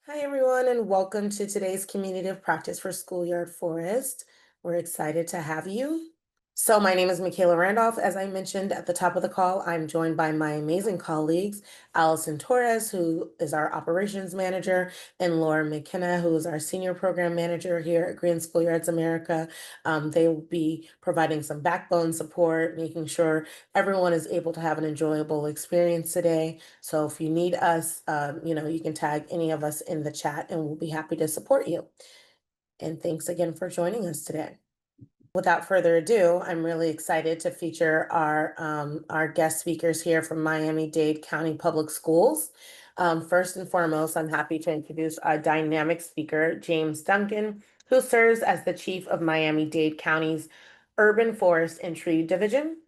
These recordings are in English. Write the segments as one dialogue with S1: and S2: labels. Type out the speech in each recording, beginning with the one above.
S1: Hi, everyone, and welcome to today's Community of Practice for Schoolyard Forest. We're excited to have you. So my name is Mikaela Randolph. As I mentioned at the top of the call, I'm joined by my amazing colleagues, Allison Torres, who is our operations manager, and Laura McKenna, who is our senior program manager here at Green Schoolyards America. They will be providing some backbone support, making sure everyone is able to have an enjoyable experience today. So if you need us, you can tag any of us in the chat and we'll be happy to support you. And thanks again for joining us today. Without further ado, I'm really excited to feature our guest speakers here from Miami-Dade County Public Schools. First and foremost, I'm happy to introduce our dynamic speaker, James Duncan, who serves as the chief of Miami-Dade County's Urban Forest and Tree Division.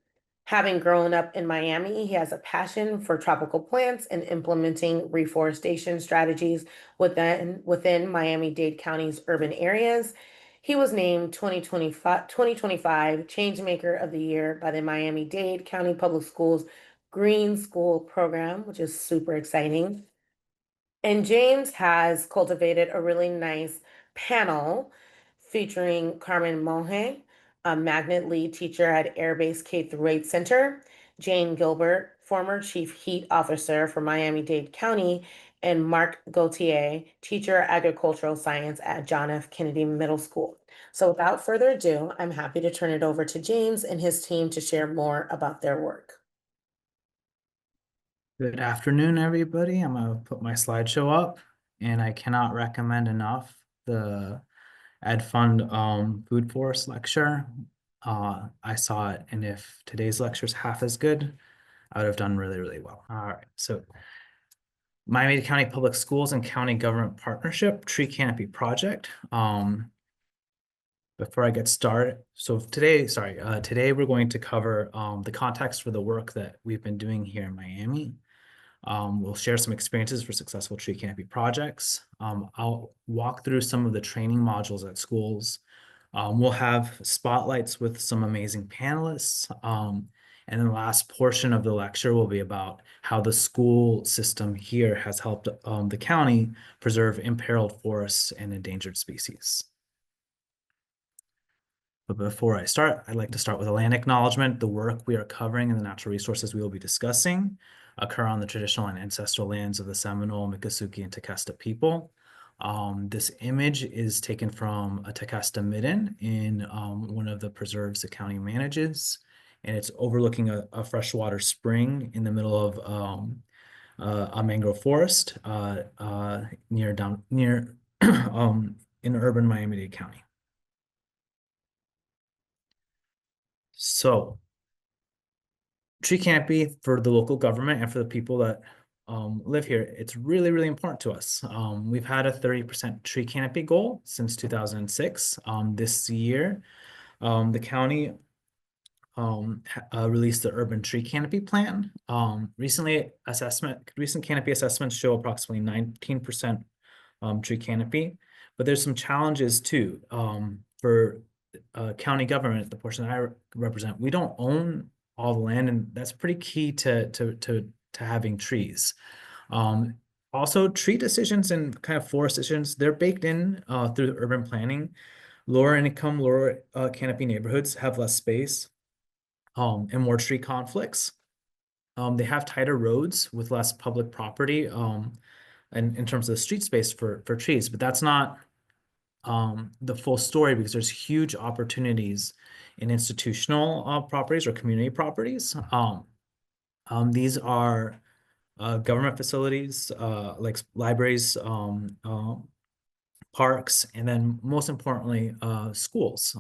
S1: Having grown up in Miami, he has a passion for tropical plants and implementing reforestation strategies within Miami-Dade County's urban areas. He was named 2025 Changemaker of the Year by the Miami-Dade County Public Schools Green School Program, which is super exciting. And James has cultivated a really nice panel featuring Carmen Monge, a magnet lead teacher at Airbase K-8 Center, Jane Gilbert, former chief heat officer for Miami-Dade County, and Marc Gauthier, teacher of agricultural science at John F. Kennedy Middle School. So without further ado, I'm happy to turn it over to James and his team to share more about their work.
S2: Good afternoon, everybody. I'm going to put my slideshow up, and I cannot recommend enough the Ed Fund Food Forest lecture. I saw it, and if today's lecture is half as good, I would have done really, really well. All right, so Miami-Dade County Public Schools and County Government Partnership Tree Canopy Project. Before I get started, so today we're going to cover the context for the work that we've been doing here in Miami. We'll share some experiences for successful tree canopy projects. I'll walk through some of the training modules at schools. We'll have spotlights with some amazing panelists. And then the last portion of the lecture will be about how the school system here has helped the county preserve imperiled forests and endangered species. But before I start, I'd like to start with a land acknowledgement. The work we are covering and the natural resources we will be discussing occur on the traditional and ancestral lands of the Seminole, Miccosukee, and Tequesta people. This image is taken from a Tequesta midden in one of the preserves the county manages, and it's overlooking a freshwater spring in the middle of a mangrove forest near in urban Miami-Dade County. So tree canopy for the local government and for the people that live here, it's really, really important to us. We've had a 30% tree canopy goal since 2006. This year, the county released the urban tree canopy plan. Recent canopy assessments show approximately 19% tree canopy, but there's some challenges too. For county government, the portion that I represent, we don't own all the land, and that's pretty key to having trees. Also, tree decisions and kind of forest decisions, they're baked in through urban planning. Lower income, lower canopy neighborhoods have less space and more tree conflicts. They have tighter roads with less public property and in terms of the street space for trees, but that's not the full story, because there's huge opportunities in institutional properties or community properties. These are government facilities like libraries, parks, and then most importantly, schools.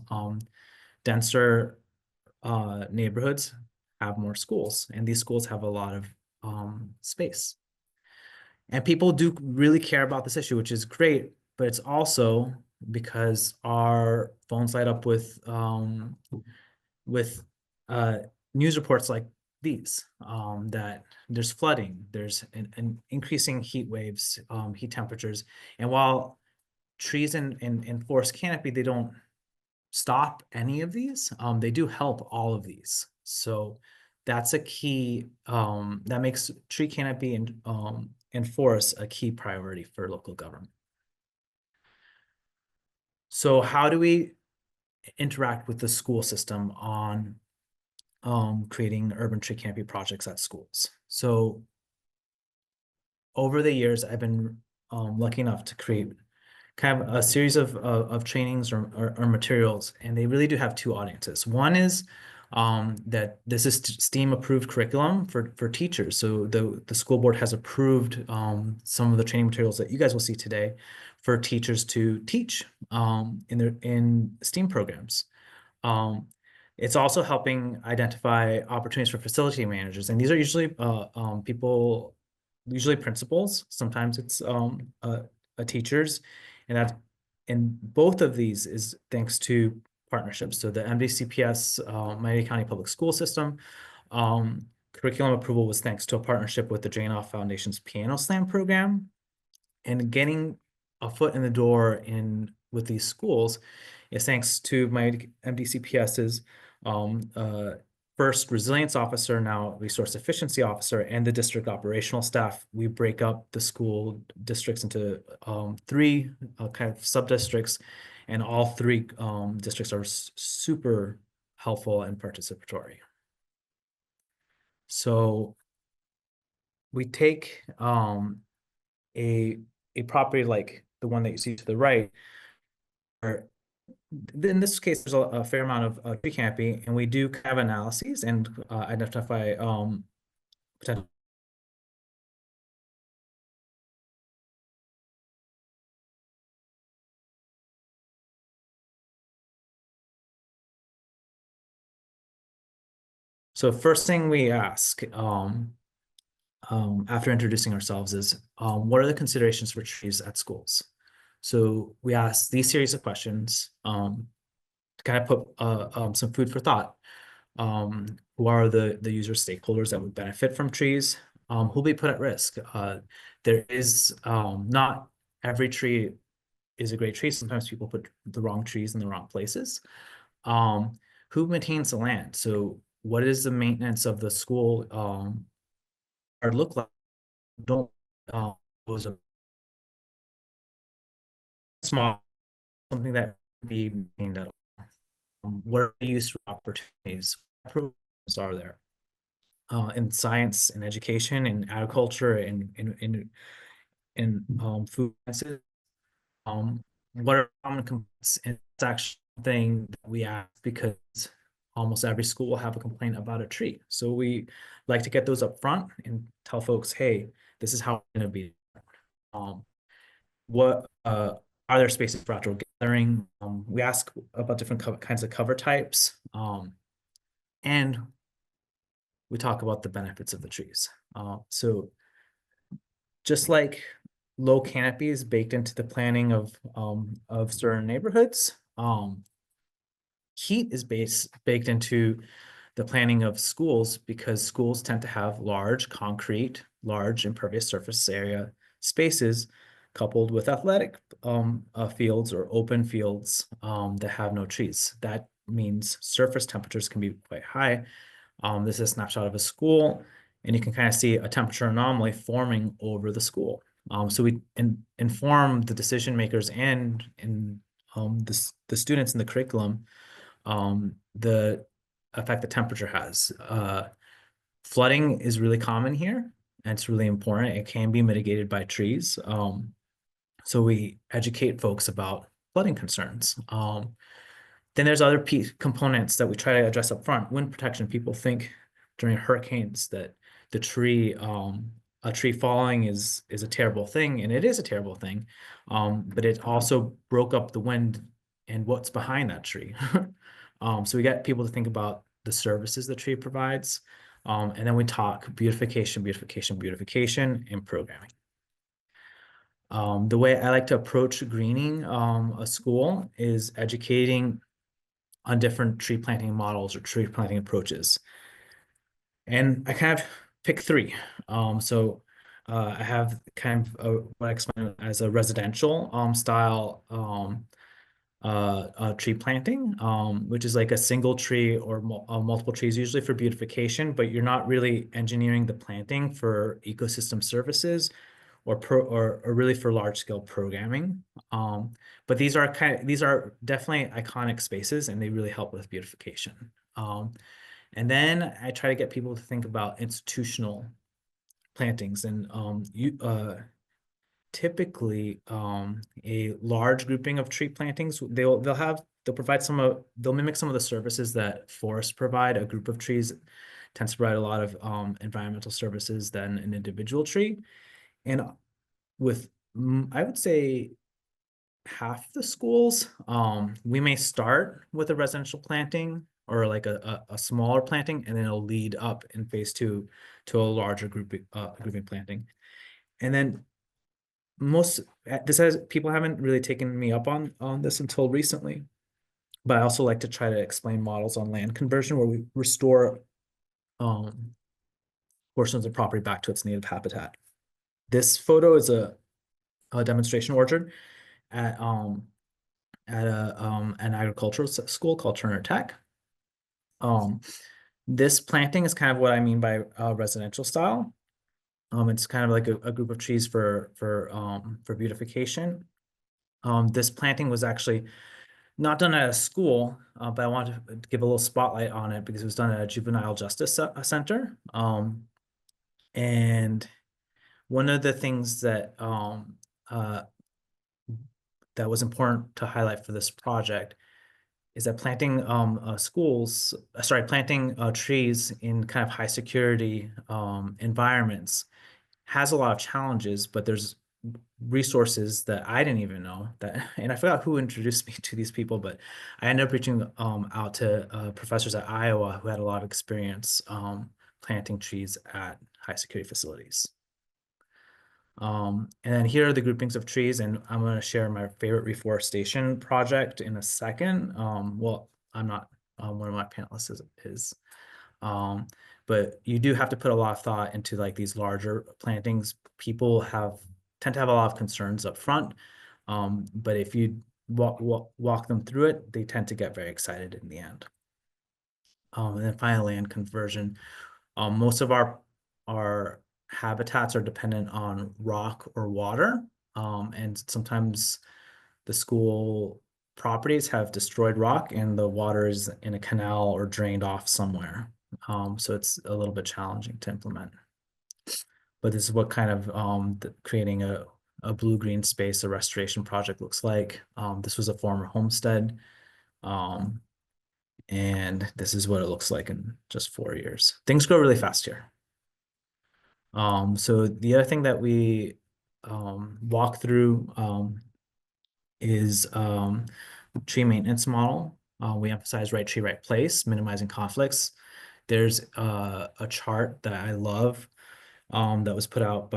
S2: Denser neighborhoods have more schools, and these schools have a lot of space. And people do really care about this issue, which is great, but it's also because our phones light up with news reports like these, that there's flooding, there's an increasing heat waves, heat temperatures. And while trees and forest canopy, they don't stop any of these, they do help all of these. So that's a key that makes tree canopy and and forests a key priority for local government. So how do we interact with the school system on creating urban tree canopy projects at schools? So over the years, I've been lucky enough to create kind of a series of trainings or materials, and they really do have two audiences. One is that this is STEAM approved curriculum for teachers. So the school board has approved some of the training materials that you guys will see today for teachers to teach in STEAM programs. It's also helping identify opportunities for facility managers, and these are usually people, usually principals. Sometimes it's teachers, and both of these is thanks to partnerships. So the MDCPS, Miami-Dade County Public School System, curriculum approval was thanks to a partnership with the Jane Foundation's Piano Slam program, and getting a foot in the door with these schools is thanks to my MDCPS's first resilience officer, now resource efficiency officer, and the district operational staff. We break up the school districts into three kind of sub-districts, and all three districts are super helpful and participatory. So we take a property like the one that you see to the right, where in this case, there's a fair amount of tree canopy, and we do kind of analyses and identify potential. So first thing we ask after introducing ourselves is, what are the considerations for trees at schools? So we ask these series of questions to kind of put some food for thought. Who are the user stakeholders that would benefit from trees? Who will be put at risk? There is not every tree is a great tree. Sometimes people put the wrong trees in the wrong places. Who maintains the land? So what is the maintenance of the school or look like? Don't was a small something that be maintained at all. What are the use opportunities? What programs are there in science and education and agriculture and in food sciences? What are common complaints? And it's actually something that we ask because almost every school will have a complaint about a tree. So we like to get those up front and tell folks, hey, this is how it's going to be. What are there spaces for outdoor gathering? We ask about different kinds of cover types. And we talk about the benefits of the trees. So just like low canopies baked into the planning of certain neighborhoods, heat is baked into the planning of schools, because schools tend to have large concrete, large impervious surface area spaces coupled with athletic fields or open fields that have no trees. That means surface temperatures can be quite high. This is a snapshot of a school, and you can kind of see a temperature anomaly forming over the school. So we inform the decision makers and the students in the curriculum the effect the temperature has. Flooding is really common here, and it's really important. It can be mitigated by trees. So we educate folks about flooding concerns. Then there's other components that we try to address up front. Wind protection. People think during hurricanes that a tree falling is a terrible thing, and it is a terrible thing. But it also broke up the wind and what's behind that tree. So we get people to think about the services the tree provides. And then we talk beautification, beautification, beautification, and programming. The way I like to approach greening a school is educating on different tree planting models or tree planting approaches. And I kind of pick three. I have kind of what I explain as a residential style tree planting, which is like a single tree or multiple trees, usually for beautification, but you're not really engineering the planting for ecosystem services. or really for large scale programming. But these are definitely iconic spaces, and they really help with beautification. And then I try to get people to think about institutional plantings, and typically a large grouping of tree plantings, they'll provide they'll mimic some of the services that forests provide. A group of trees tends to provide a lot of environmental services than an individual tree. And with, I would say, half the schools, we may start with a residential planting or like a smaller planting, and then it'll lead up in phase 2 to a larger grouping planting. And then people haven't really taken me up on this until recently, but I also like to try to explain models on land conversion where we restore portions of property back to its native habitat. This photo is a demonstration orchard at an agricultural school called Turner Tech. This planting is kind of what I mean by residential style. It's kind of like a group of trees for beautification. This planting was actually not done at a school, but I wanted to give a little spotlight on it because it was done at a juvenile justice center. And one of the things that that was important to highlight for this project is that planting trees in kind of high security environments has a lot of challenges, but there's resources that I didn't even know that, and I forgot who introduced me to these people, but I ended up reaching out to professors at Iowa who had a lot of experience planting trees at high security facilities. And then here are the groupings of trees, and I'm going to share my favorite reforestation project in a second. Well, I'm not, one of my panelists is. But you do have to put a lot of thought into like these larger plantings. People tend to have a lot of concerns up front, but if you walk them through it, they tend to get very excited in the end. And then finally, land conversion. Most of our habitats are dependent on rock or water, and sometimes the school properties have destroyed rock and the water is in a canal or drained off somewhere. So it's a little bit challenging to implement. But this is what kind of creating a blue-green space, a restoration project looks like. This was a former homestead. And this is what it looks like in just 4 years. Things grow really fast here. So the other thing that we walk through is tree maintenance model. We emphasize right tree, right place, minimizing conflicts. There's a chart that I love that was put out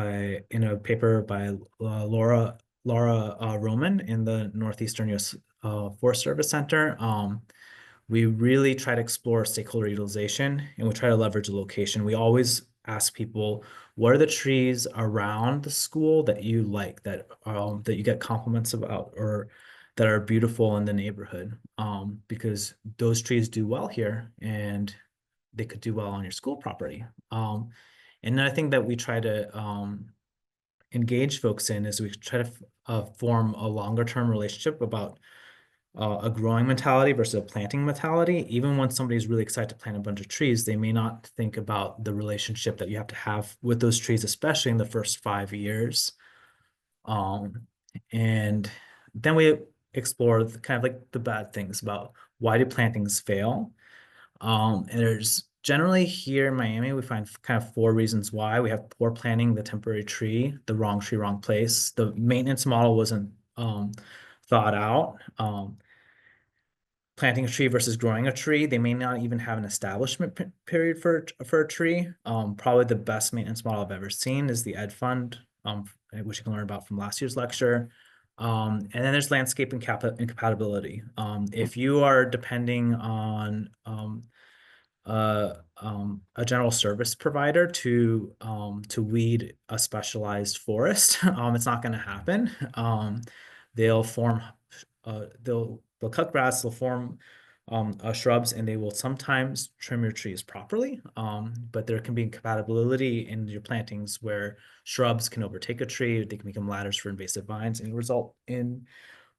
S2: in a paper by Laura Roman in the Northeastern U.S. Forest Service Center. We really try to explore stakeholder utilization, and we try to leverage the location. We always ask people, what are the trees around the school that you like, that you get compliments about, or that are beautiful in the neighborhood? Because those trees do well here, and they could do well on your school property. And another thing that we try to engage folks in is we try to form a longer term relationship about a growing mentality versus a planting mentality. Even when somebody's really excited to plant a bunch of trees, they may not think about the relationship that you have to have with those trees, especially in the first 5 years. And then we explore kind of like the bad things about why do plantings fail. And there's generally here in Miami, we find kind of 4 reasons why. We have poor planning, the temporary tree, the wrong tree, wrong place. The maintenance model wasn't thought out. Planting a tree versus growing a tree, they may not even have an establishment period for a tree. Probably the best maintenance model I've ever seen is the Ed Fund, which you can learn about from last year's lecture. And then there's landscape incompatibility. If you are depending on a general service provider to weed a specialized forest, it's not going to happen. They'll cut grass, they'll form shrubs, and they will sometimes trim your trees properly. But there can be incompatibility in your plantings where shrubs can overtake a tree, they can become ladders for invasive vines, and result in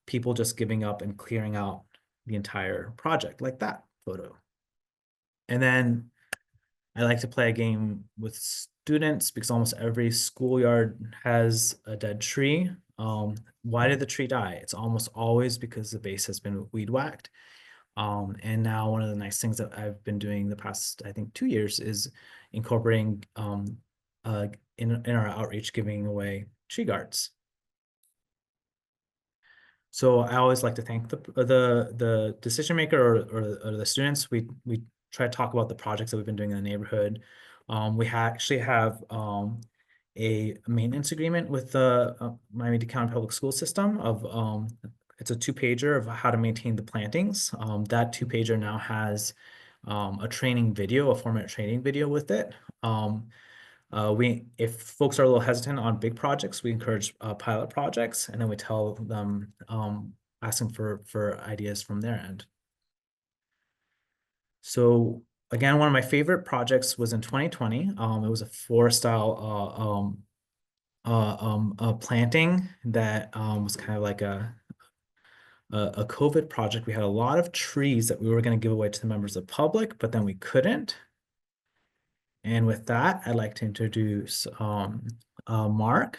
S2: people just giving up and clearing out the entire project, like that photo. And then I like to play a game with students because almost every schoolyard has a dead tree. Why did the tree die? It's almost always because the base has been weed whacked. And now one of the nice things that I've been doing the past, I think, 2 years is incorporating in our outreach, giving away tree guards. So I always like to thank the decision maker or the students. We try to talk about the projects that we've been doing in the neighborhood. We actually have a maintenance agreement with the Miami-Dade County Public School System of it's a 2-pager of how to maintain the plantings. That 2-pager now has a training video, a 4-minute training video with it. If folks are a little hesitant on big projects, we encourage pilot projects, and then we tell them, ask them for ideas from their end. So again, one of my favorite projects was in 2020. It was a forest style planting that was kind of like a COVID project. We had a lot of trees that we were going to give away to the members of the public, but then we couldn't. And with that, I'd like to introduce Marc.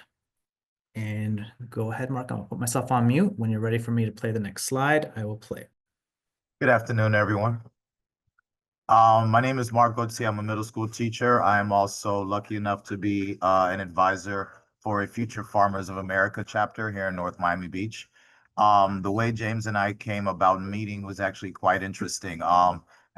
S2: And go ahead, Marc. I'll put myself on mute. When you're ready for me to play the next slide, I will play.
S3: Good afternoon, everyone. My name is Marc Gauthier. I'm a middle school teacher. I am also lucky enough to be an advisor for a Future Farmers of America chapter here in North Miami Beach. The way James and I came about meeting was actually quite interesting.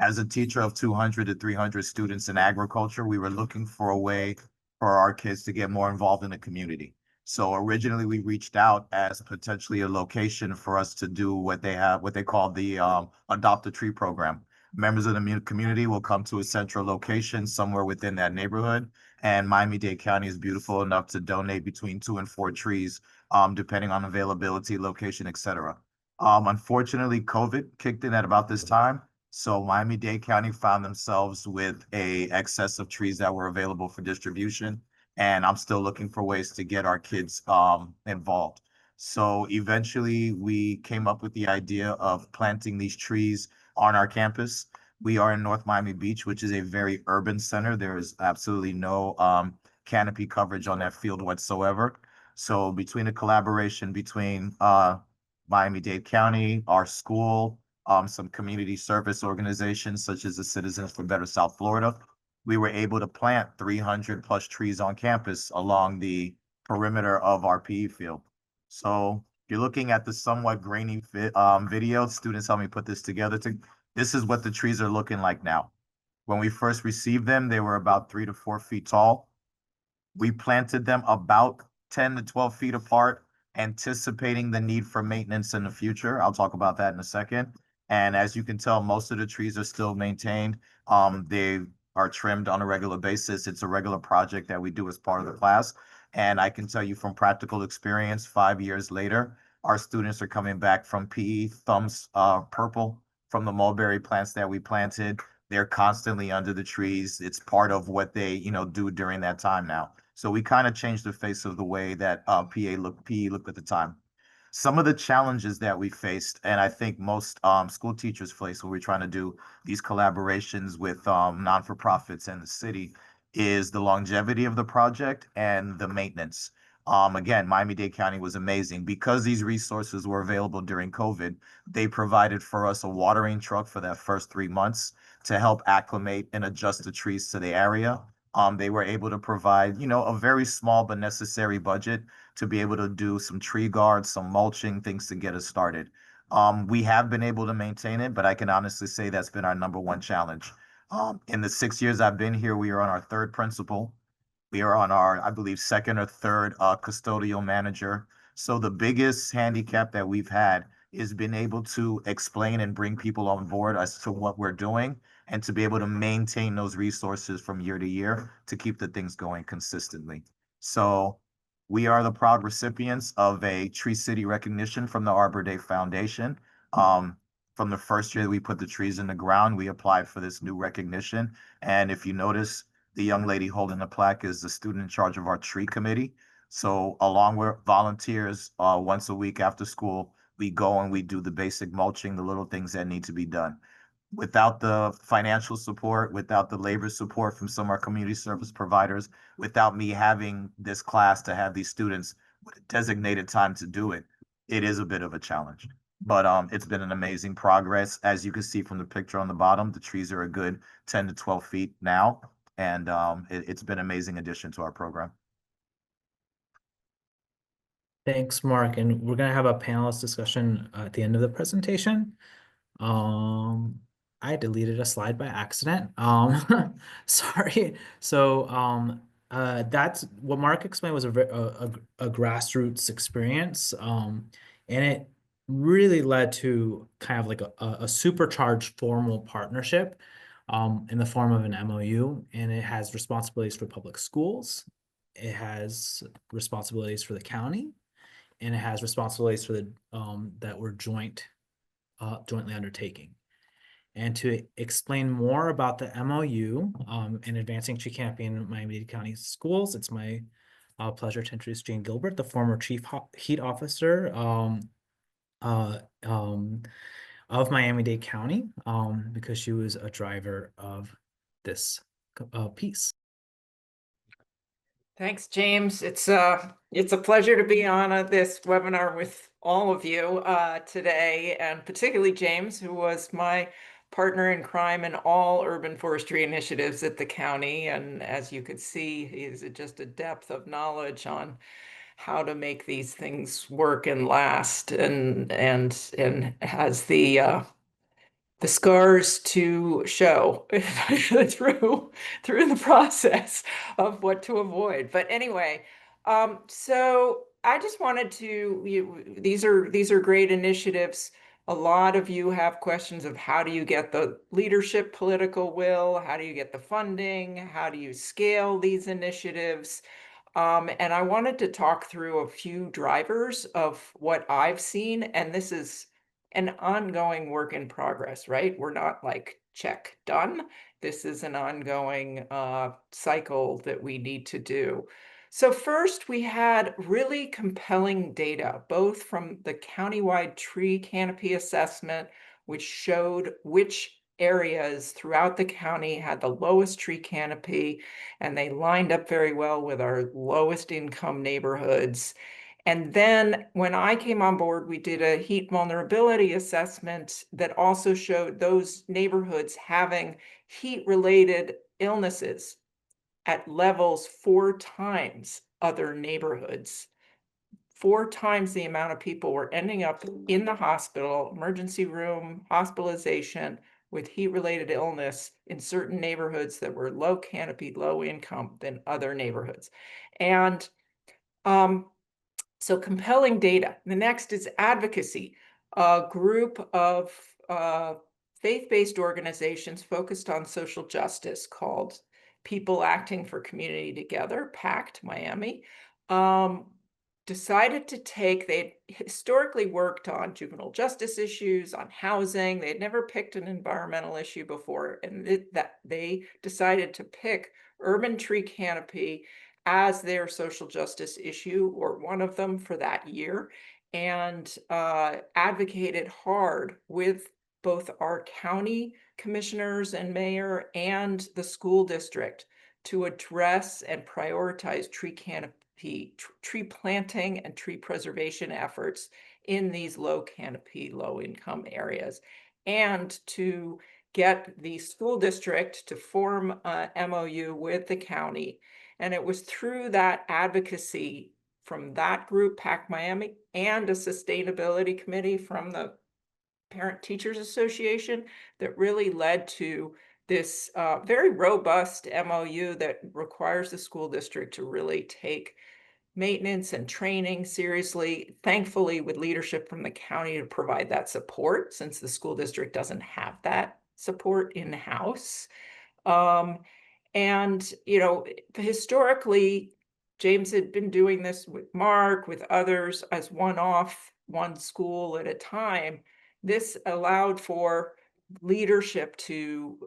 S3: As a teacher of 200 to 300 students in agriculture, we were looking for a way for our kids to get more involved in the community. So originally we reached out as potentially a location for us to do what they call the Adopt a Tree program. Members of the community will come to a central location somewhere within that neighborhood, and Miami-Dade County is beautiful enough to donate between 2 and 4 trees, depending on availability, location, etc. Unfortunately, COVID kicked in at about this time, so Miami-Dade County found themselves with a excess of trees that were available for distribution, and I'm still looking for ways to get our kids involved. So eventually, we came up with the idea of planting these trees on our campus. We are in North Miami Beach, which is a very urban center. There is absolutely no canopy coverage on that field whatsoever. So between a collaboration between Miami-Dade County, our school, some community service organizations such as the Citizens for Better South Florida, we were able to plant 300 plus trees on campus along the perimeter of our PE field. So you're looking at the somewhat grainy video. Students helped me put this together. This is what the trees are looking like now. When we first received them, they were about 3 to 4 feet tall. We planted them about 10 to 12 feet apart, anticipating the need for maintenance in the future. I'll talk about that in a second. And as you can tell, most of the trees are still maintained. They are trimmed on a regular basis. It's a regular project that we do as part of the class. And I can tell you from practical experience, 5 years later, our students are coming back from PE, thumbs purple from the mulberry plants that we planted. They're constantly under the trees. It's part of what they, do during that time now. So we kind of changed the face of the way that PE looked at the time. Some of the challenges that we faced, and I think most school teachers face when we're trying to do these collaborations with non-for-profits and the city, is the longevity of the project and the maintenance. Again, Miami-Dade County was amazing because these resources were available during COVID. They provided for us a watering truck for that first 3 months to help acclimate and adjust the trees to the area. They were able to provide, a very small but necessary budget to be able to do some tree guards, some mulching, things to get us started. We have been able to maintain it, but I can honestly say that's been our #1 challenge. In the 6 years I've been here, we are on our 3rd principal. We are on our, I believe, 2nd or 3rd custodial manager. So the biggest handicap that we've had is being able to explain and bring people on board as to what we're doing and to be able to maintain those resources from year to year to keep the things going consistently. So we are the proud recipients of a Tree City recognition from the Arbor Day Foundation. For from the first year that we put the trees in the ground, we applied for this new recognition. And if you notice, the young lady holding the plaque is the student in charge of our tree committee. So along with volunteers, once a week after school, we go and we do the basic mulching, the little things that need to be done. Without the financial support, without the labor support from some of our community service providers, without me having this class to have these students with a designated time to do it, it is a bit of a challenge. But it's been an amazing progress. As you can see from the picture on the bottom, the trees are a good 10 to 12 feet now. And it's been an amazing addition to our program.
S2: Thanks, Mark. And we're gonna have a panelist discussion at the end of the presentation. I deleted a slide by accident. Sorry. So that's what Mark explained was a grassroots experience. And it really led to kind of like a supercharged formal partnership in the form of an MOU, and it has responsibilities for public schools. It has responsibilities for the county, and it has responsibilities for the that we're jointly undertaking. And to explain more about the MOU and advancing tree canopy in Miami-Dade County schools, it's my pleasure to introduce Jane Gilbert, the former Chief Heat Officer of Miami-Dade County, because she was a driver of this piece.
S4: Thanks, James. It's a pleasure to be on this webinar with all of you today, and particularly James, who was my partner in crime in all urban forestry initiatives at the county. And as you could see, he's just a depth of knowledge on how to make these things work and last, and has the scars to show through the process of what to avoid. But anyway, so I just wanted to, these are great initiatives. A lot of you have questions of how do you get the leadership, political will, how do you get the funding, how do you scale these initiatives? And I wanted to talk through a few drivers of what I've seen, and this is an ongoing work in progress, right? We're not like, check, done. This is an ongoing cycle that we need to do. So first, we had really compelling data, both from the countywide tree canopy assessment, which showed which areas throughout the county had the lowest tree canopy, and they lined up very well with our lowest income neighborhoods. And then when I came on board, we did a heat vulnerability assessment that also showed those neighborhoods having heat-related illnesses at levels 4 times other neighborhoods. 4 times the amount of people were ending up in the hospital, emergency room, hospitalization with heat-related illness in certain neighborhoods that were low canopy, low income than other neighborhoods. And so compelling data. The next is advocacy, a group of faith-based organizations focused on social justice called People Acting for Community Together, PACT Miami, decided to take, they'd historically worked on juvenile justice issues, on housing. They'd never picked an environmental issue before, and that they decided to pick urban tree canopy as their social justice issue, or one of them, for that year, and advocated hard with both our county commissioners and mayor and the school district to address and prioritize tree canopy, tree planting and tree preservation efforts in these low canopy, low income areas, and to get the school district to form a MOU with the county. And it was through that advocacy from that group, PAC Miami, and a sustainability committee from the Parent Teachers Association that really led to this very robust MOU that requires the school district to really take maintenance and training seriously, thankfully with leadership from the county to provide that support, since the school district doesn't have that support in-house. And, historically, James had been doing this with Marc, with others, as one-off, one school at a time. this allowed for leadership to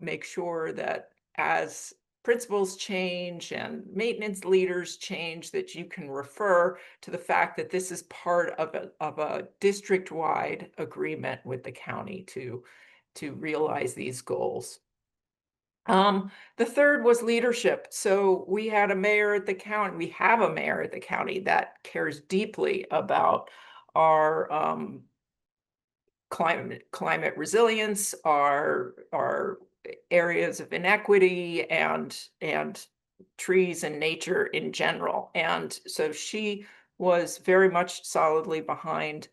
S4: make sure that as principals change and maintenance leaders change, that you can refer to the fact that this is part of a district-wide agreement with the county to realize these goals. The third was leadership. So we had a mayor at the county, we have a mayor at the county that cares deeply about our climate resilience, our areas of inequity, and trees and nature in general. And so she was very much solidly behind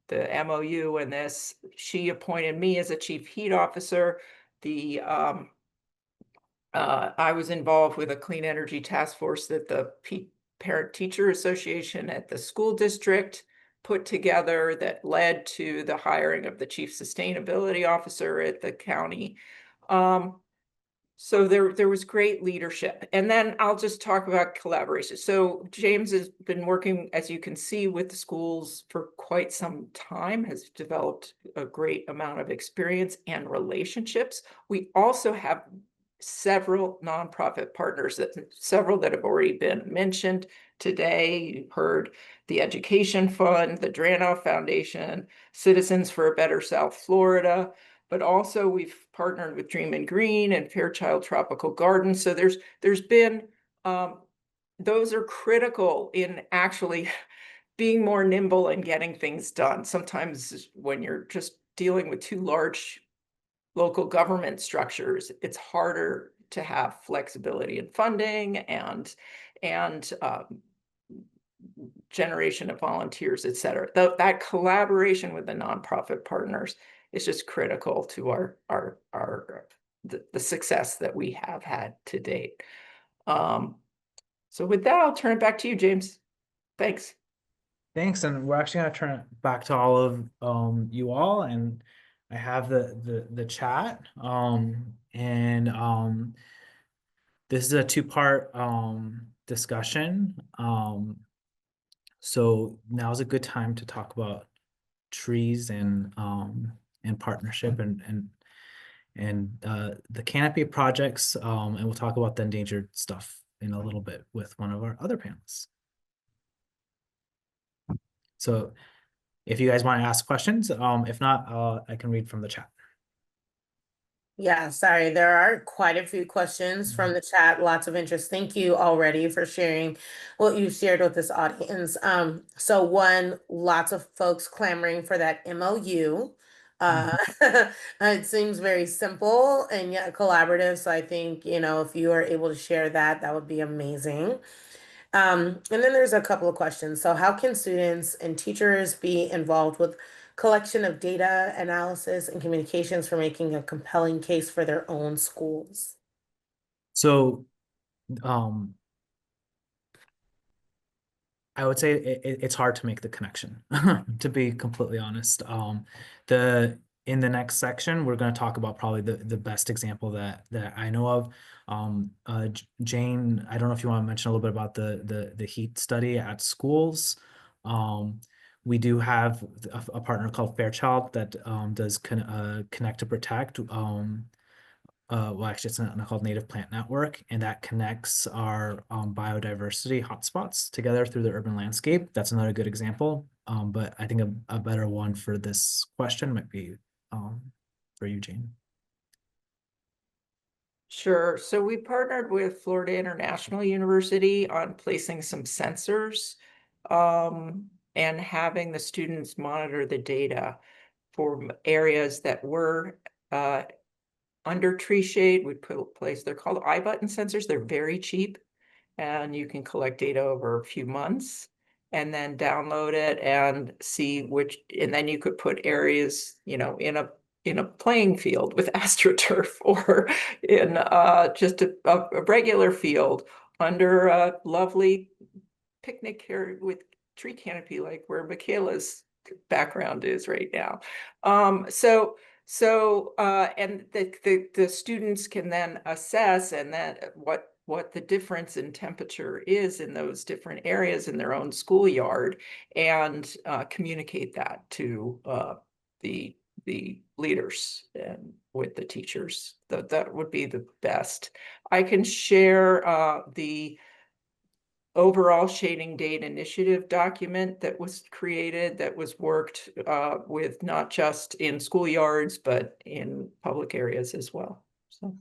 S4: the MOU and this. She appointed me as a chief heat officer. I was involved with a clean energy task force that the Parent Teacher Association at the school district put together that led to the hiring of the chief sustainability officer at the county. So there was great leadership. And then I'll just talk about collaboration. So James has been working, as you can see, with the schools for quite some time, has developed a great amount of experience and relationships. We also have several nonprofit partners, several that have already been mentioned today. You've heard the Education Fund, the Dranoff Foundation, Citizens for a Better South Florida, but also we've partnered with Dream and Green and Fairchild Tropical Gardens. So there's been, those are critical in actually being more nimble and getting things done. Sometimes when you're just dealing with too large local government structures, it's harder to have flexibility in funding and generation of volunteers, et cetera. That collaboration with the nonprofit partners is just critical to the success that we have had to date. So with that, I'll turn it back to you, James. Thanks.
S2: Thanks, and we're actually gonna turn it back to all of you all, and I have the chat, this is a two-part discussion. So now's a good time to talk about trees and partnership and the canopy projects, and we'll talk about the endangered stuff in a little bit with one of our other panels. So if you guys want to ask questions, if not, I can read from the chat.
S1: Yeah, sorry, there are quite a few questions from the chat, lots of interest. Thank you already for sharing what you shared with this audience. So one, lots of folks clamoring for that MOU. It seems very simple and yet collaborative. So I think, if you are able to share that, that would be amazing. And then there's a couple of questions. So how can students and teachers be involved with collection of data, analysis, and communications for making a compelling case for their own schools?
S2: So I would say it's hard to make the connection, to be completely honest. In the next section, we're going to talk about probably the best example that I know of. Jane, I don't know if you want to mention a little bit about the heat study at schools. We do have a partner called Fairchild that does Connect to Protect. Well, actually, it's not called Native Plant Network, and that connects our biodiversity hotspots together through the urban landscape. That's another good example. But I think a better one for this question might be for you, Jane.
S4: Sure. So we partnered with Florida International University on placing some sensors and having the students monitor the data for areas that were under tree shade. We place, they're called I-button sensors. They're very cheap, and you can collect data over a few months and then download it and see which, and then you could put areas, in a playing field with AstroTurf, or in just a regular field under a lovely picnic here with tree canopy, like where Mikaela's background is right now. And the students can then assess and then what the difference in temperature is in those different areas in their own schoolyard, and communicate that to the leaders and with the teachers. That would be the best. I can share the overall shading date initiative document that was created, that was worked with not just in schoolyards, but in public areas as well. So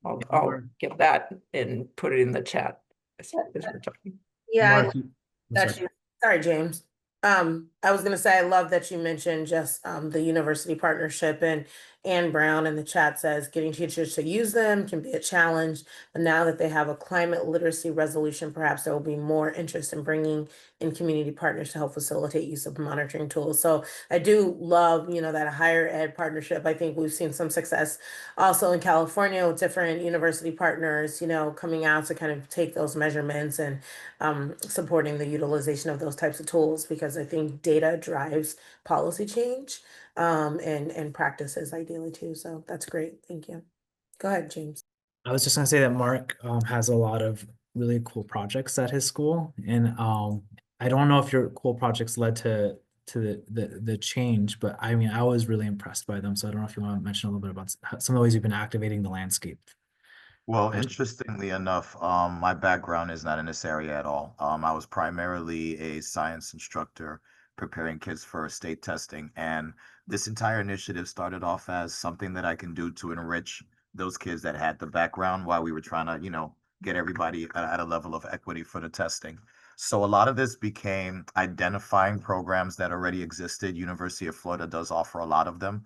S4: I'll get that and put it in the chat as we're talking.
S1: Yeah, I
S2: Mark,
S1: that you, sorry, James. I was gonna say, I love that you mentioned just the university partnership, and Ann Brown in the chat says getting teachers to use them can be a challenge, but now that they have a climate literacy resolution, perhaps there will be more interest in bringing in community partners to help facilitate use of monitoring tools. So I do love, that higher ed partnership. I think we've seen some success also in California with different university partners, coming out to kind of take those measurements and supporting the utilization of those types of tools, because I think data drives policy change and practices ideally too. So that's great. Thank you. Go ahead, James.
S2: I was just gonna say that Mark has a lot of really cool projects at his school, and I don't know if your cool projects led to the change, but I mean, I was really impressed by them. So I don't know if you want to mention a little bit about some of the ways you've been activating the landscape.
S3: Well, interestingly enough, my background is not in this area at all. I was primarily a science instructor preparing kids for state testing, and this entire initiative started off as something that I can do to enrich those kids that had the background while we were trying to, get everybody at a level of equity for the testing. So a lot of this became identifying programs that already existed. University of Florida does offer a lot of them,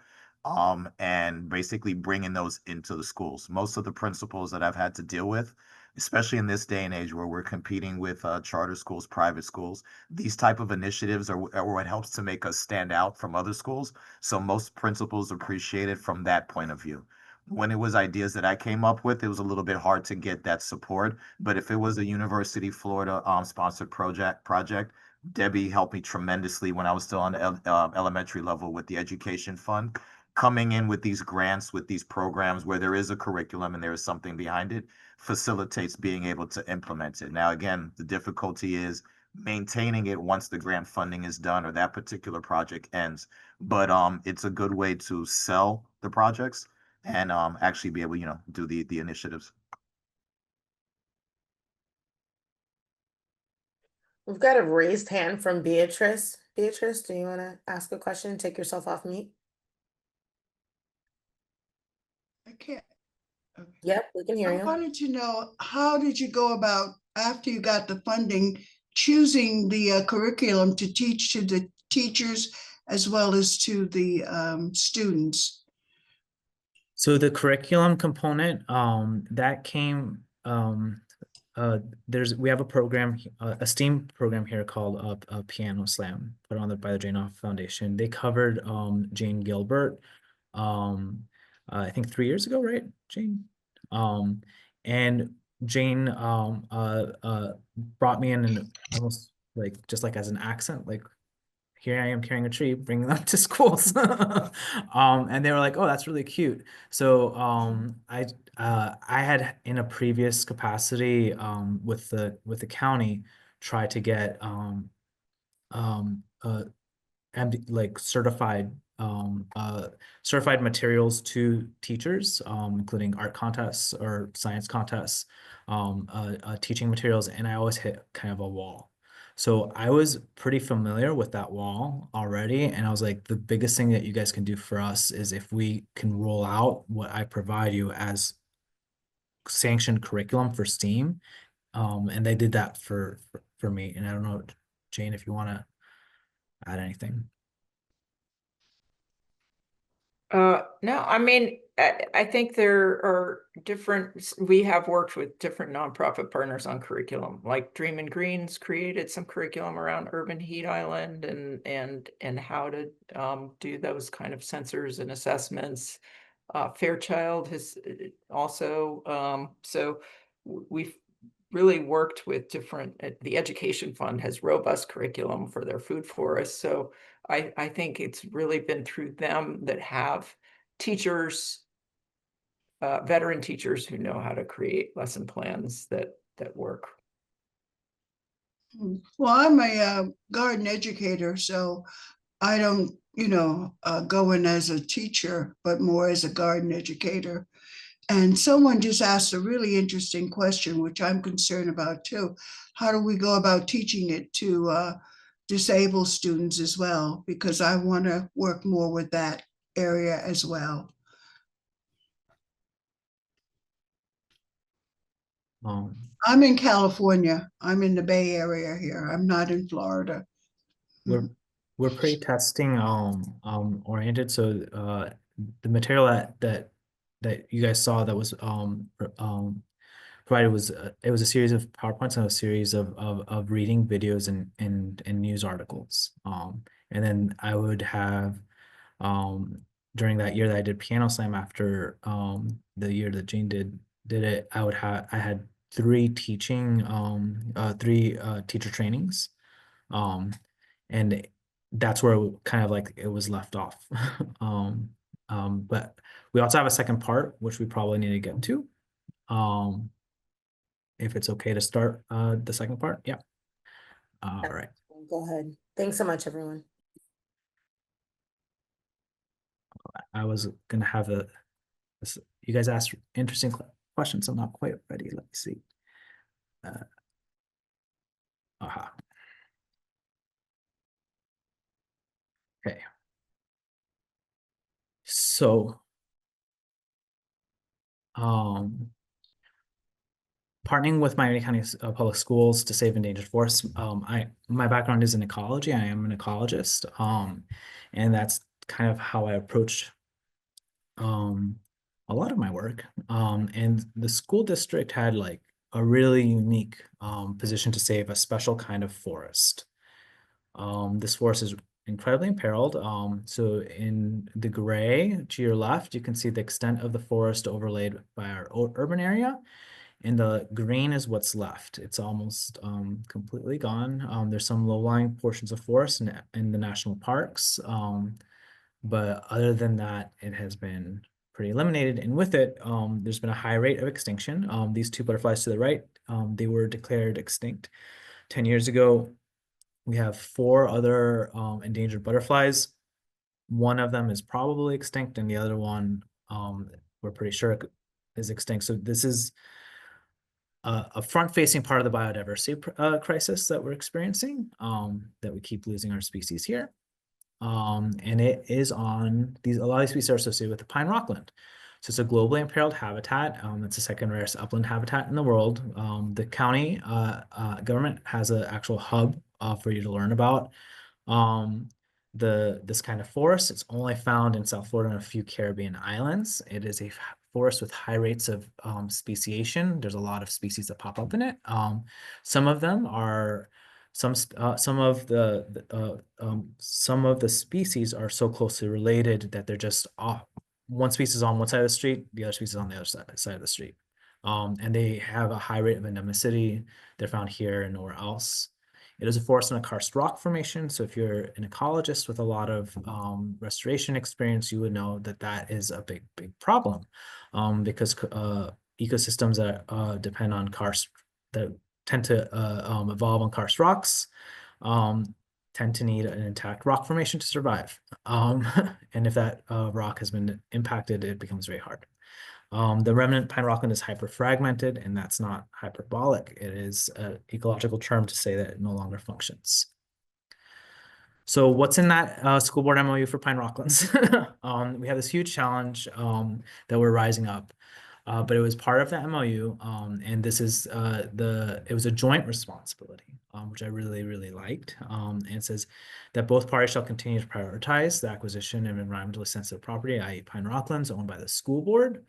S3: and basically bringing those into the schools. Most of the principals that I've had to deal with, especially in this day and age where we're competing with charter schools, private schools, these type of initiatives are what helps to make us stand out from other schools. So most principals appreciate it from that point of view. When it was ideas that I came up with, it was a little bit hard to get that support. But if it was a University of Florida sponsored project, Debbie helped me tremendously when I was still on the elementary level with the education fund. Coming in with these grants, with these programs where there is a curriculum and there is something behind it, facilitates being able to implement it. Now, again, the difficulty is maintaining it once the grant funding is done or that particular project ends. But it's a good way to sell the projects and actually be able, do the initiatives.
S1: We've got a raised hand from Beatrice. Beatrice, do you want to ask a question? Take yourself off mute.
S5: I can't. Okay.
S1: Yep, we can hear
S5: I
S1: you.
S5: wanted to know, how did you go about, after you got the funding, choosing the curriculum to teach to the teachers as well as to the students?
S2: So the curriculum component, that came, we have a program, a STEAM program here called Piano Slam, put on by the Jane Autry Foundation. They covered Jane Gilbert, I think 3 years ago, right, Jane? And Jane brought me in and almost just like as an accent, like, here I am carrying a tree, bringing them to schools. And they were like, oh, that's really cute. So I had in a previous capacity with the county tried to get certified certified materials to teachers, including art contests or science contests, teaching materials, and I always hit kind of a wall. So I was pretty familiar with that wall already, and I was like, the biggest thing that you guys can do for us is if we can roll out what I provide you as sanctioned curriculum for STEAM, and they did that for me. And I don't know, Jane, if you want to add anything.
S4: No, I mean, I think there are we have worked with different nonprofit partners on curriculum, like Dream and Greens created some curriculum around urban heat island and how to do those kind of sensors and assessments. Fairchild has also, so we've really worked with different, the education fund has robust curriculum for their food forests. So I think it's really been through them that have teachers, veteran teachers who know how to create lesson plans that work.
S5: Well, I'm a garden educator, so I don't, go in as a teacher, but more as a garden educator. And someone just asked a really interesting question, which I'm concerned about too. How do we go about teaching it to disabled students as well? Because I want to work more with that area as well.
S2: Um,
S5: I'm in California. I'm in the Bay Area here. I'm not in Florida.
S2: we're we're pretty testing oriented. So the material that you guys saw that was provided was it was a series of PowerPoints and a series of reading videos and news articles. And then I would have during that year that I did piano slam after the year that Jane did it, I had three teacher trainings. And that's where kind of like it was left off. But we also have a second part, which we probably need to get to. If it's okay to start the second part, yeah. All right.
S1: Go ahead. Thanks so much, everyone.
S2: I was gonna have you guys asked interesting questions. I'm not quite ready. Let me see. Aha. Okay. So, partnering with Miami County Public Schools to save endangered forests. My background is in ecology. I am an ecologist, and that's kind of how I approach a lot of my work. And the school district had like a really unique position to save a special kind of forest. This forest is incredibly imperiled. So in the gray to your left, you can see the extent of the forest overlaid by our urban area. And the green is what's left. It's almost completely gone. There's some low-lying portions of forest in the national parks. But other than that, it has been pretty eliminated. And with it, there's been a high rate of extinction. These two butterflies to the right, they were declared extinct 10 years ago. We have 4 other endangered butterflies. One of them is probably extinct, and the other one, we're pretty sure is extinct. So this is a front-facing part of the biodiversity crisis that we're experiencing, that we keep losing our species here. And it is on a lot of these species are associated with the pine rockland. So it's a globally imperiled habitat. It's the second rarest upland habitat in the world. The county government has an actual hub for you to learn about this kind of forest. It's only found in South Florida and a few Caribbean islands. It is a forest with high rates of speciation. There's a lot of species that pop up in it. Some of them are some of the species are so closely related that they're just off. One species on one side of the street, the other species on the other side of the street. And they have a high rate of endemicity. They're found here and nowhere else. It is a forest in a karst rock formation. So if you're an ecologist with a lot of restoration experience, you would know that that is a big problem, because ecosystems that depend on karst, that tend to evolve on karst rocks, tend to need an intact rock formation to survive. And if that rock has been impacted, it becomes very hard. The remnant pine rockland is hyperfragmented, and that's not hyperbolic. It is an ecological term to say that it no longer functions. So what's in that school board MOU for pine rocklands? We have this huge challenge that we're rising up, but it was part of the MOU, and this is it was a joint responsibility, which I really liked. And it says that both parties shall continue to prioritize the acquisition of environmentally sensitive property, i.e. pine rocklands, owned by the school board,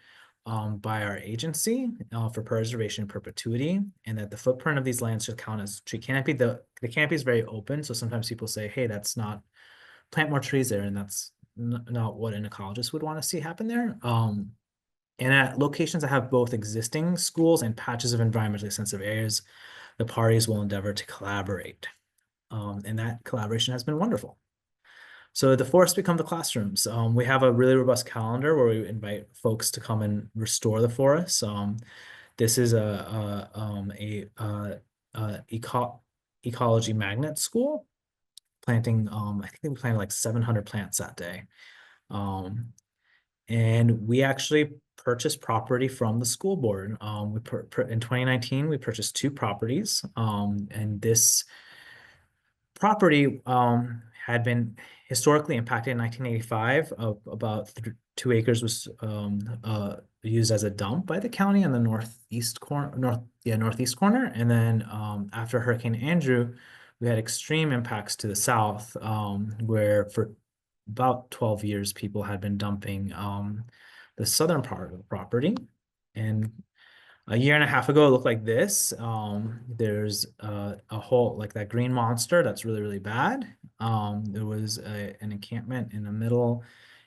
S2: by our agency for preservation and perpetuity, and that the footprint of these lands should count as tree canopy. The canopy is very open, so sometimes people say, hey, that's not, plant more trees there, and that's not what an ecologist would want to see happen there. And at locations that have both existing schools and patches of environmentally sensitive areas, the parties will endeavor to collaborate. And that collaboration has been wonderful. So the forests become the classrooms. We have a really robust calendar where we invite folks to come and restore the forests. This is ecology magnet school. planting, I think we planted like 700 plants that day. And we actually purchased property from the school board. In 2019, we purchased 2 properties, and this property had been historically impacted in 1985. About 2 acres was used as a dump by the county in the northeast corner. And then after Hurricane Andrew, we had extreme impacts to the south, where for about 12 years people had been dumping the southern part of the property. And a year and a half ago, it looked like this. There's a whole, like that green monster that's really, really bad. There was an encampment in the middle,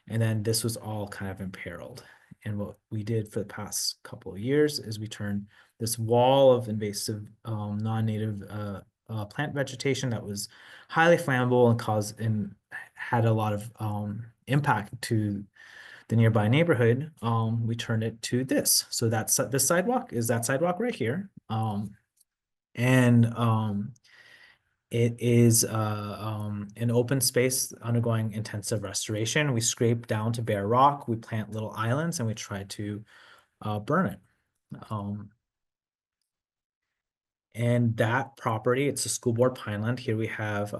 S2: and then this was all kind of imperiled. And what we did for the past couple of years is we turned this wall of invasive non-native plant vegetation that was highly flammable and had a lot of impact to the nearby neighborhood. We turned it to this. So that's this sidewalk is that sidewalk right here. It is an open space undergoing intensive restoration. We scrape down to bare rock, we plant little islands, and we try to burn it. And that property, it's a school board pineland. Here we have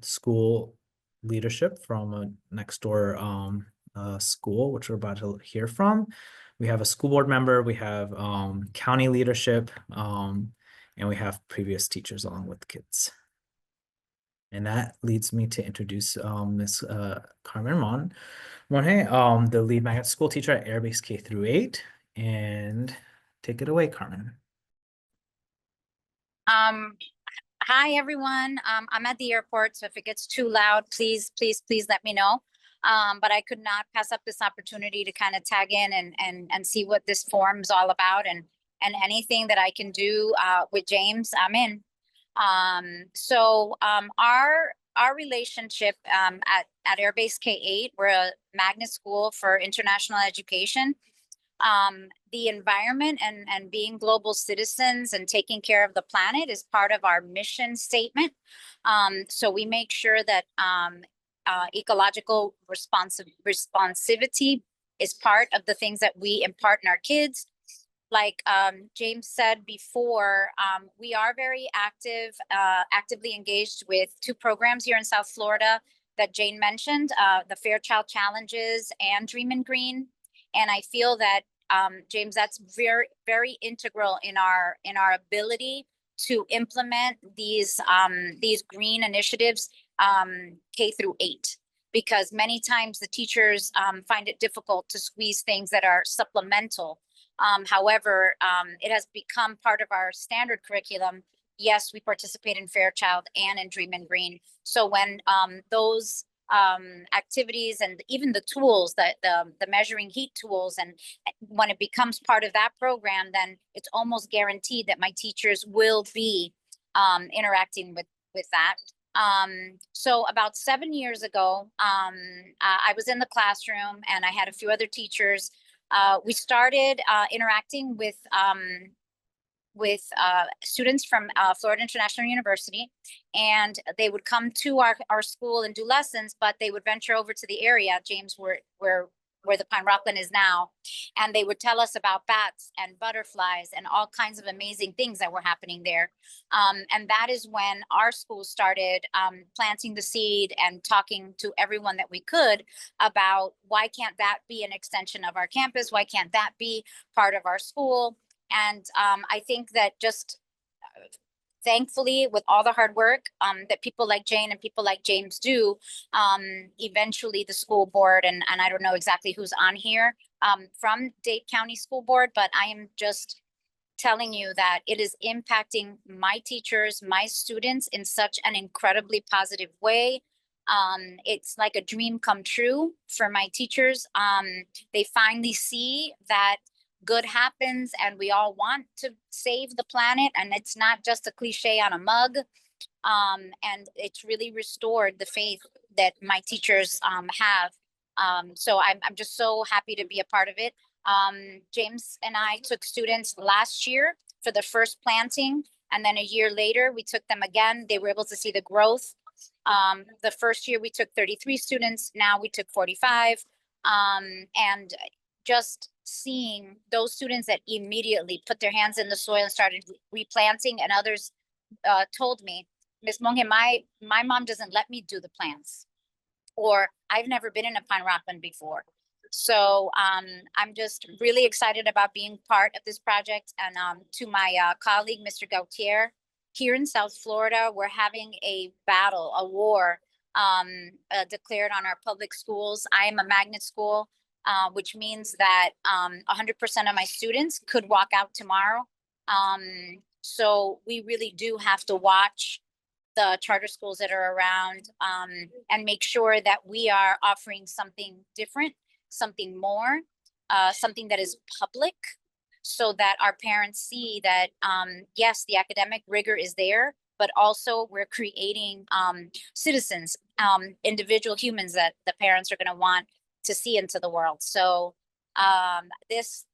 S2: school leadership from a next door school, which we're about to hear from. We have a school board member, we have county leadership, and we have previous teachers along with kids. And that leads me to introduce Ms. Carmen Monge, the lead magnet school teacher at Airbase K through 8. And take it away, Carmen.
S6: Hi, everyone. I'm at the airport, so if it gets too loud, please let me know. But I could not pass up this opportunity to kind of tag in and see what this forum's all about, and anything that I can do with James, I'm in. Our relationship at Airbase K8, we're a magnet school for international education. The environment and being global citizens and taking care of the planet is part of our mission statement. So we make sure that ecological responsivity is part of the things that we impart in our kids. Like James said before, we are very actively engaged with 2 programs here in South Florida that Jane mentioned, the Fairchild Challenges and Dream and Green. And I feel that, James, that's very, very integral in our ability to implement these green initiatives K through 8, because many times the teachers find it difficult to squeeze things that are supplemental. However, it has become part of our standard curriculum. Yes, we participate in Fairchild and in Dream and Green. So when those activities and even the tools, that the measuring heat tools, and when it becomes part of that program, then it's almost guaranteed that my teachers will be interacting with that. So about 7 years ago, I was in the classroom and I had a few other teachers. We started interacting with students from Florida International University, and they would come to our school and do lessons, but they would venture over to the area, James, where the Pine Rockland is now, and they would tell us about bats and butterflies and all kinds of amazing things that were happening there. And that is when our school started planting the seed and talking to everyone that we could about why can't that be an extension of our campus? Why can't that be part of our school? And I think that just thankfully, with all the hard work that people like Jane and people like James do, eventually the school board, and I don't know exactly who's on here from Dade County School Board, but I am just telling you that it is impacting my teachers, my students in such an incredibly positive way. It's like a dream come true for my teachers. They finally see that good happens and we all want to save the planet, and it's not just a cliche on a mug. And it's really restored the faith that my teachers have. So I'm just so happy to be a part of it. James and I took students last year for the first planting, and then a year later we took them again. They were able to see the growth The first year we took 33 students, now we took 45. And just seeing those students that immediately put their hands in the soil and started replanting, and others told me, Miss Monge, my mom doesn't let me do the plants, or I've never been in a pine rockland before. So I'm just really excited about being part of this project. And to my colleague, Mr. Gauthier, here in South Florida, we're having a battle, a war declared on our public schools. I am a magnet school, which means that 100% of my students could walk out tomorrow. So we really do have to watch the charter schools that are around and make sure that we are offering something different, something more, something that is public, so that our parents see that, yes, the academic rigor is there, but also we're creating citizens, individual humans that the parents are going to want to see into the world. So this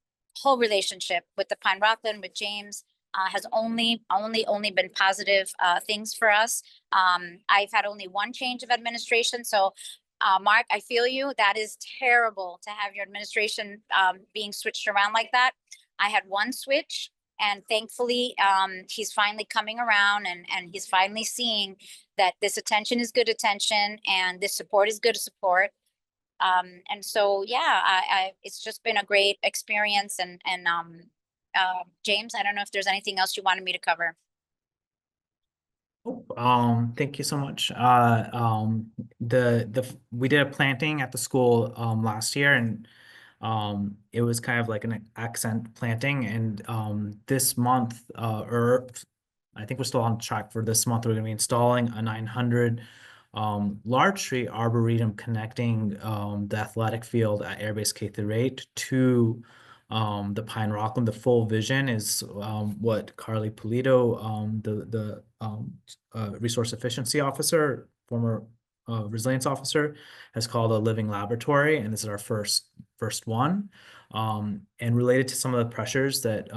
S6: whole relationship with the Pine Rockland, with James, has only been positive things for us. I've had only one change of administration. So Marc, I feel you. That is terrible to have your administration being switched around like that. I had one switch, and thankfully he's finally coming around, and he's finally seeing that this attention is good attention and this support is good support. And so, yeah, it's just been a great experience. And James, I don't know if there's anything else you wanted me to cover.
S2: Thank you so much. We did a planting at the school last year, and it was kind of like an accent planting. And this month, or I think we're still on track for this month, we're going to be installing a 900 large tree arboretum connecting the athletic field at Airbase K-8 to the Pine Rockland. The full vision is what Carly Pulido, the resource efficiency officer, former resilience officer, has called a living laboratory, and this is our first one. And related to some of the pressures that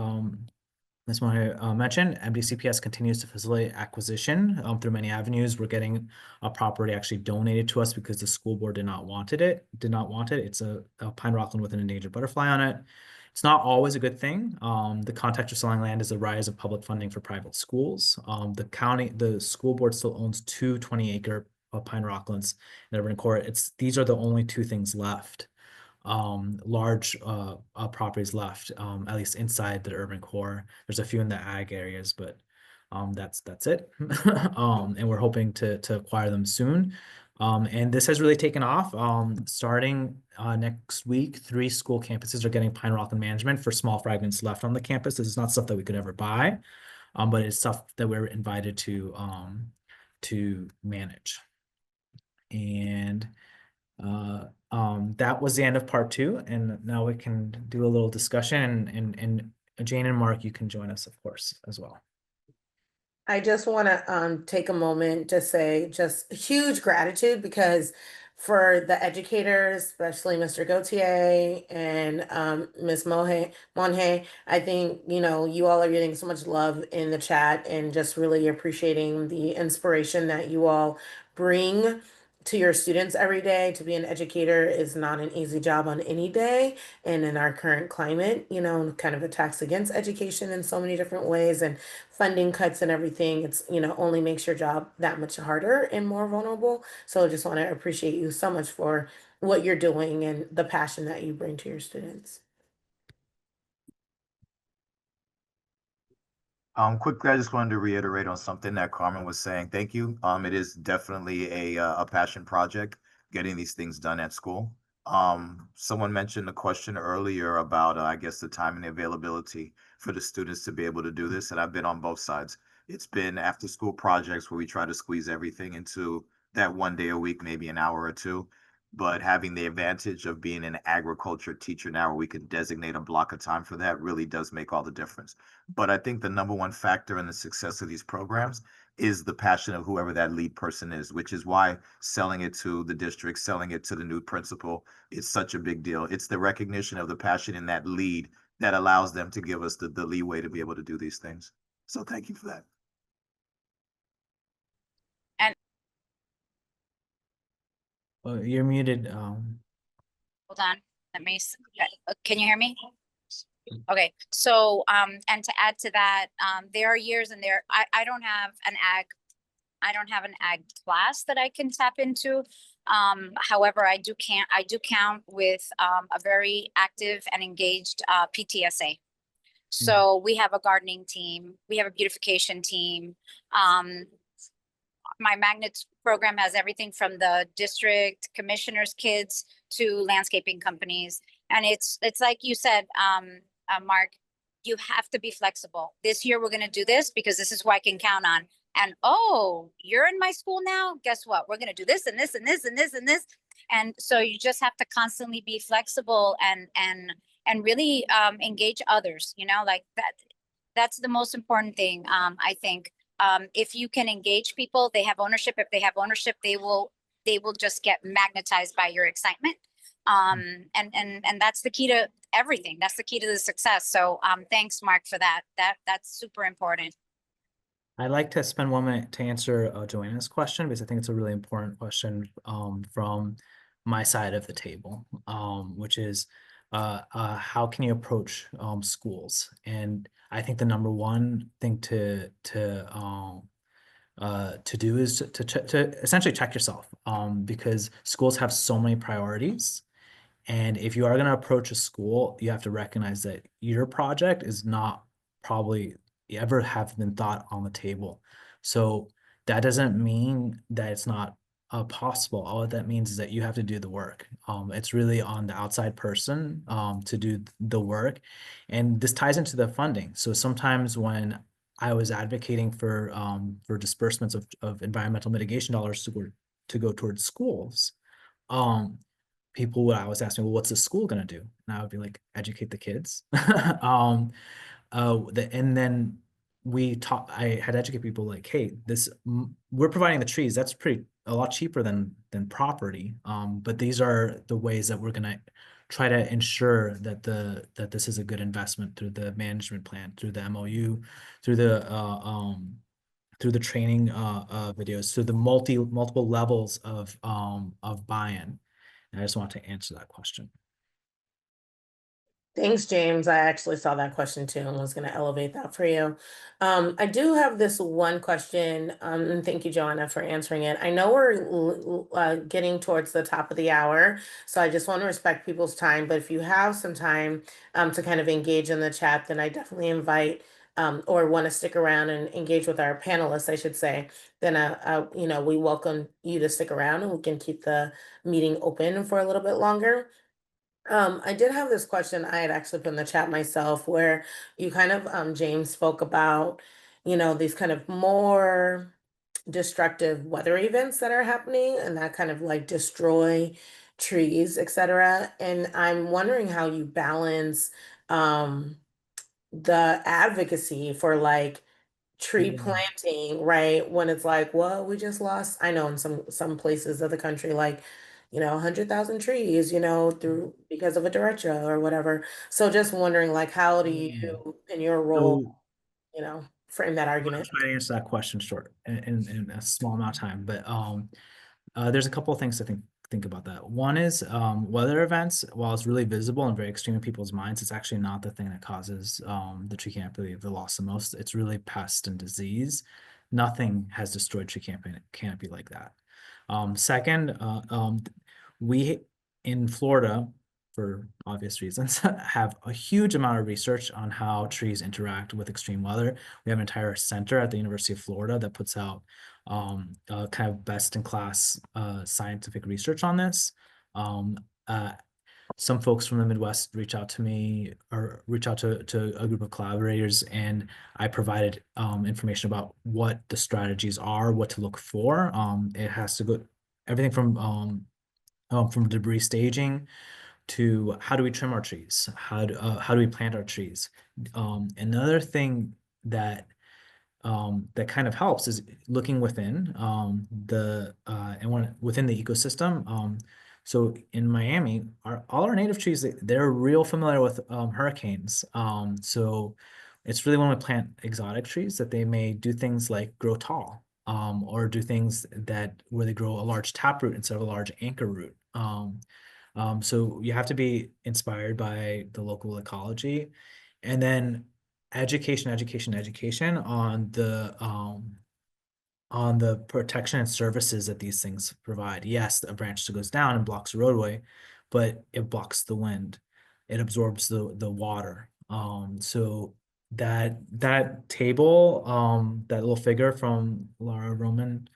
S2: Ms. Monge mentioned, MDCPS continues to facilitate acquisition through many avenues. We're getting a property actually donated to us because the school board did not want it. It's a pine rockland with an endangered butterfly on it. It's not always a good thing. The context of selling land is the rise of public funding for private schools. The school board still owns two 20-acre pine rocklands in urban core. These are the only two things left. Large properties left, at least inside the urban core. There's a few in the ag areas, but that's it. And we're hoping to acquire them soon. And this has really taken off. Starting next week, 3 school campuses are getting pine rockland management for small fragments left on the campus. This is not stuff that we could ever buy, but it's stuff that we're invited to manage. And that was the end of part 2, and now we can do a little discussion, and Jane and Marc, you can join us, of course, as well.
S1: I just want to take a moment to say just huge gratitude, because for the educators, especially Mr. Gauthier and Ms. Monge, I think, you all are getting so much love in the chat, and just really appreciating the inspiration that you all bring to your students every day. To be an educator is not an easy job on any day. And in our current climate, kind of attacks against education in so many different ways, and funding cuts and everything, it's, only makes your job that much harder and more vulnerable. So I just want to appreciate you so much for what you're doing and the passion that you bring to your students.
S3: Quickly, I just wanted to reiterate on something that Carmen was saying. Thank you. It is definitely a passion project, getting these things done at school. Someone mentioned a question earlier about, I guess, the time and the availability for the students to be able to do this, and I've been on both sides. It's been after school projects where we try to squeeze everything into that one day a week, maybe an hour or two. But having the advantage of being an agriculture teacher now, where we could designate a block of time for that, really does make all the difference. But I think the number one factor in the success of these programs is the passion of whoever that lead person is, which is why selling it to the district, selling it to the new principal, is such a big deal. It's the recognition of the passion in that lead that allows them to give us the leeway to be able to do these things. So thank you for that.
S2: You're muted.
S6: Hold on, let me, can you hear me? Okay, so, and to add to that, there are years and I don't have an ag class that I can tap into. However, I do count with, a very active and engaged, PTSA. So we have a gardening team, we have a beautification team. My magnets program has everything from the district commissioners' kids to landscaping companies. And it's like you said, Mark, you have to be flexible. This year, we're gonna do this because this is who I can count on. And oh, you're in my school now? Guess what? We're gonna do this and this and this and this and this. And so you just have to constantly be flexible and really engage others, like that. That's the most important thing, I think. If you can engage people, they have ownership. If they have ownership, they will just get magnetized by your excitement. And that's the key to everything. That's the key to the success. So thanks, Mark, for that. That's super important.
S2: I'd like to spend 1 minute to answer Joanna's question, because I think it's a really important question from my side of the table, which is how can you approach schools? And I think the number one thing to do is to essentially check yourself, because schools have so many priorities. And if you are going to approach a school, you have to recognize that your project is not probably ever have been thought on the table. So that doesn't mean that it's not possible. All that means is that you have to do the work. It's really on the outside person to do the work. And this ties into the funding. So sometimes when I was advocating for disbursements of environmental mitigation dollars to go towards schools, people would always ask me, well, what's the school going to do? And I would be like, educate the kids. And then I had to educate people like, hey, we're providing the trees. That's a lot cheaper than property. But these are the ways that we're going to try to ensure that this is a good investment through the management plan, through the MOU, through the training videos, through the multiple levels of buy-in. And I just want to answer that question.
S1: Thanks, James. I actually saw that question too and was going to elevate that for you. I do have this one question, and thank you, Joanna, for answering it. I know we're getting towards the top of the hour, so I just want to respect people's time. But if you have some time to kind of engage in the chat, then I definitely invite or want to stick around and engage with our panelists, I should say, then we welcome you to stick around and we can keep the meeting open for a little bit longer. I did have this question I had actually put in the chat myself, where you kind of, James, spoke about, these kind of more destructive weather events that are happening and that kind of like destroy trees, etc. And I'm wondering how you balance the advocacy for like tree planting, right? When it's like, well, we just lost, I know in some places of the country, like, 100,000 trees, because of a derecho or whatever. So just wondering, like, how do you, in your role, frame that argument?
S2: I'll try to answer that question short in a small amount of time, but there's a couple of things to think about that. One is weather events, while it's really visible and very extreme in people's minds, it's actually not the thing that causes the tree canopy the loss the most. It's really pest and disease. Nothing has destroyed tree canopy like that. Second, we in Florida, for obvious reasons, have a huge amount of research on how trees interact with extreme weather. We have an entire center at the University of Florida that puts out kind of best in class scientific research on this. Some folks from the Midwest reach out to me or reach out to a group of collaborators, and I provided information about what the strategies are, what to look for. It has to go everything from debris staging to how do we trim our trees, how do we plant our trees. Another thing that kind of helps is looking within within the ecosystem. So in Miami, all our native trees, they're real familiar with hurricanes. So it's really when we plant exotic trees that they may do things like grow tall. or do things where they grow a large taproot instead of a large anchor root. So you have to be inspired by the local ecology, and then education on the protection and services that these things provide. Yes, a branch that goes down and blocks the roadway, but it blocks the wind. It absorbs the water. So that table, that little figure from Laura Roman,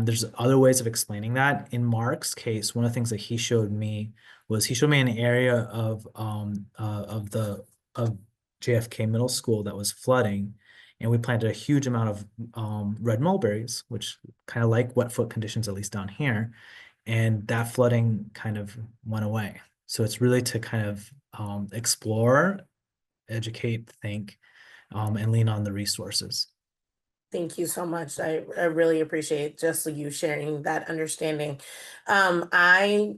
S2: there's other ways of explaining that. In Marc's case, one of the things that he showed me an area of JFK Middle School that was flooding, and we planted a huge amount of red mulberries, which kind of like wet foot conditions, at least down here, and that flooding kind of went away. So it's really to kind of explore, educate, think, and lean on the resources.
S1: Thank you so much. I really appreciate just you sharing that understanding. I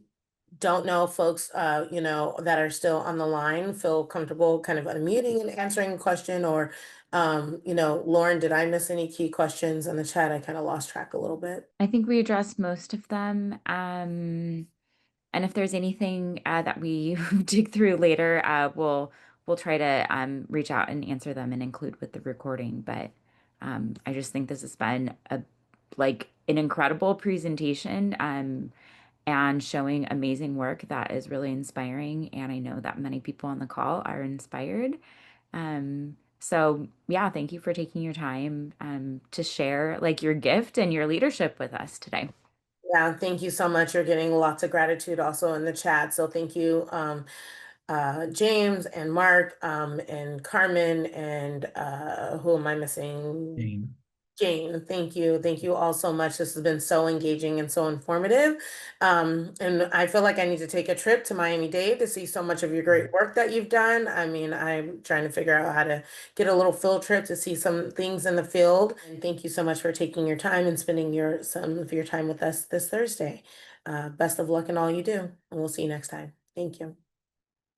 S1: don't know if folks, that are still on the line feel comfortable kind of unmuting and answering a question, or, Lauren, did I miss any key questions in the chat? I kind of lost track a little bit.
S7: I think we addressed most of them. And if there's anything that we dig through later, we'll try to reach out and answer them and include with the recording. But I just think this has been an incredible presentation and showing amazing work that is really inspiring. And I know that many people on the call are inspired. So yeah, thank you for taking your time to share your gift and your leadership with us today.
S1: Yeah, thank you so much. You're getting lots of gratitude also in the chat. So thank you, James and Marc, and Carmen, and who am I missing? Jane, thank you. Thank you all so much. This has been so engaging and so informative. And I feel like I need to take a trip to Miami-Dade to see so much of your great work that you've done. I mean, I'm trying to figure out how to get a little field trip to see some things in the field. And thank you so much for taking your time and spending some of your time with us this Thursday. Best of luck in all you do, and we'll see you next time. Thank you.